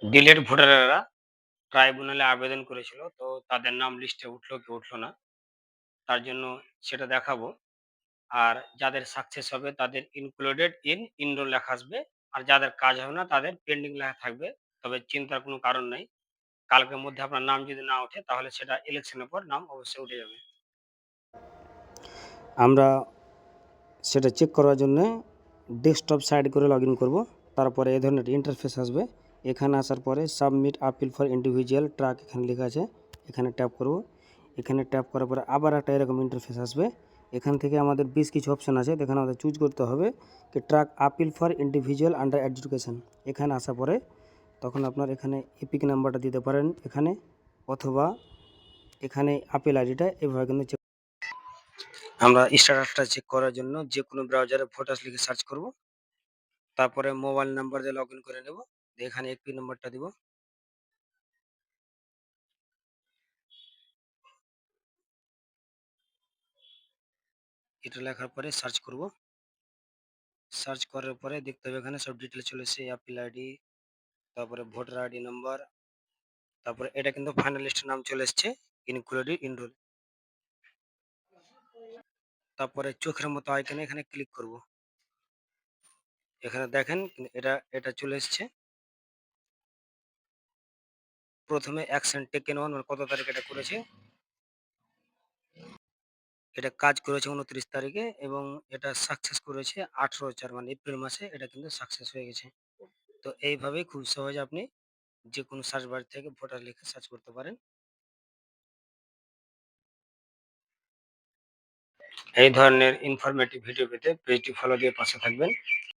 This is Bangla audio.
ডিলেট ভোটারেরা ট্রাইব্যুনালে আবেদন করেছিল। তো তাদের নাম লিস্টে উঠলো কি উঠলো না। তার জন্য সেটা দেখাবো। আর যাদের সাকসেস হবে তাদের ইনক্লুডেড ইন ইনরোল লেখা আসবে। আর যাদের কাজ হবে না তাদের পেন্ডিং লেখা থাকবে। তবে চিন্তার কোনো কারণ নাই। কালকের মধ্যে আপনার নাম যদি না ওঠে তাহলে সেটা ইলেকশনের পর নাম অবশ্যই উঠে যাবে। আমরা সেটা চেক করার জন্যে ডেস্কটপ সাইড করে লগইন করব। তারপরে এই ধরনের ইন্টারফেস আসবে। এখানে আসার পরে submit appeal for individual truck এখানে লেখা আছে, এখানে ট্যাপ করব। এখানে ট্যাপ করার পরে আবার একটা এরকম ইন্টারফেস আসবে। এখান থেকে আমাদের বেশ কিছু অপশান আছে, এখানে আমাদের চুজ করতে হবে কি truck appeal for individual under education. এখানে আসার পরে তখন আপনার এখানে এপিক নাম্বারটা দিতে পারেন এখানে, অথবা এখানে আপিল আইডিটা এভাবে কিন্তু চেক। আমরা স্ট্যাটাসটা চেক করার জন্য যে কোনো ব্রাউজারে ভোটাস লিখে সার্চ করব। তারপরে মোবাইল নাম্বার দিয়ে লগইন করে নেব। এখানে এপি নাম্বারটা দিব। এটা লেখার পরে সার্চ করব। সার্চ করার পরে দেখতে হবে এখানে সব ডিটেল চলে এসেছে, আপিল আইডি, তারপরে ভোটার আইডি নাম্বার, তারপরে এটা কিন্তু ফাইনাল লিস্টের নাম চলে এসেছে ইনক্লুডেড ইনরোল। তারপরে চোখের মতো আইকনে এখানে ক্লিক করব। এখানে দেখেন এটা এটা চলে এসেছে। প্রথমে অ্যাকশন টেকেন অন, কত তারিখ এটা করেছে, এটা কাজ করেছে 29 তারিখে এবং এটা সাকসেস করেছে 18/4 মানে এপ্রিল মাসে এটা কিন্তু সাকসেস হয়ে গেছে। তো এইভাবেই খুব সহজে আপনি যে কোনো সার্চ বার থেকে ভোটার লিখে সার্চ করতে পারেন। এই ধরনের ইনফরমেটিভ ভিডিও পেতে পেজটি ফলো দিয়ে পাশে থাকবেন।